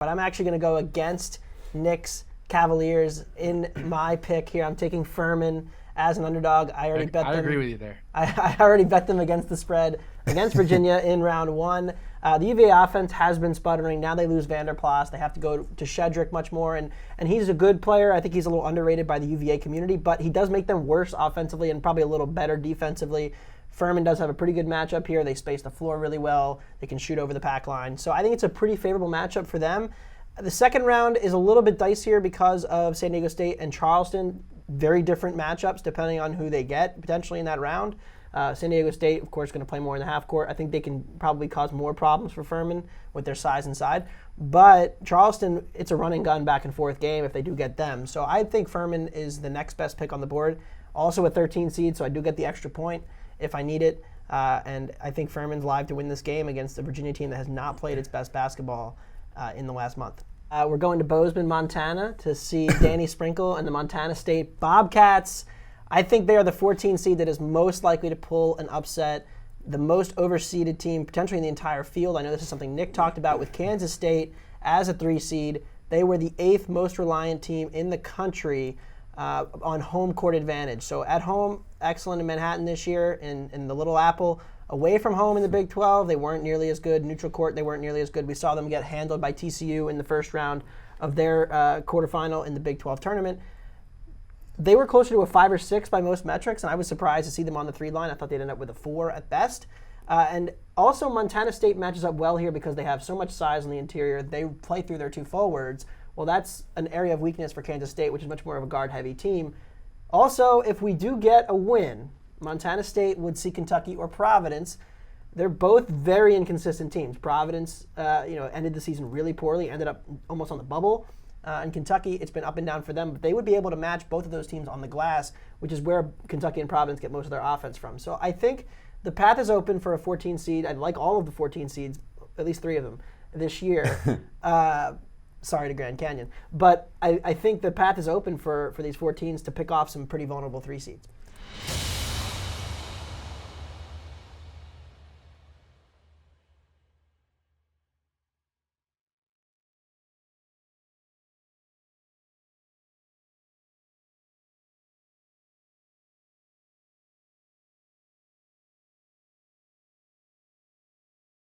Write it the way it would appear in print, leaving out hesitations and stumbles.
But I'm actually going to go against Knicks Cavaliers in my pick here. I'm taking Furman as an underdog. I already bet them. I agree with you there. I already bet them against the spread against Virginia in round one. The UVA offense has been sputtering. Now they lose Vanderplas. They have to go to Shedrick much more. And he's a good player. I think he's a little underrated by the UVA community, but he does make them worse offensively and probably a little better defensively. Furman does have a pretty good matchup here. They space the floor really well. They can shoot over the pack line. So I think it's a pretty favorable matchup for them. The second round is a little bit dicier because of San Diego State and Charleston. Very different matchups depending on who they get potentially in that round. San Diego State, of course, going to play more in the half court. I think they can probably cause more problems for Furman with their size inside. But Charleston, it's a run and gun back and forth game if they do get them. So I think Furman is the next best pick on the board. Also a 13 seed, so I do get the extra point if I need it. And I think Furman's live to win this game against the Virginia team that has not played its best basketball in the last month. We're going to Bozeman, Montana to see Danny Sprinkle and the Montana State Bobcats. I think they are the 14 seed that is most likely to pull an upset, the most overseeded team potentially in the entire field. I know this is something Nick talked about with Kansas State as a 3 seed. They were the 8th most reliant team in the country on home court advantage. So at home, excellent in Manhattan this year in the Little Apple. Away from home in the Big 12, they weren't nearly as good. Neutral court, they weren't nearly as good. We saw them get handled by TCU in the first round of their quarterfinal in the Big 12 tournament. They were closer to a 5 or 6 by most metrics, and I was surprised to see them on the 3 line. I thought they'd end up with a 4 at best. And also Montana State matches up well here because they have so much size on the interior. They play through their 2 forwards. Well, that's an area of weakness for Kansas State, which is much more of a guard-heavy team. Also, if we do get a win, Montana State would see Kentucky or Providence. They're both very inconsistent teams. Providence, ended the season really poorly, ended up almost on the bubble. And Kentucky, it's been up and down for them, but they would be able to match both of those teams on the glass, which is where Kentucky and Providence get most of their offense from. So I think the path is open for a 14 seed. I'd like all of the 14 seeds, at least 3 of them, this year. Sorry to Grand Canyon. But I think the path is open for these 14s to pick off some pretty vulnerable 3 seeds.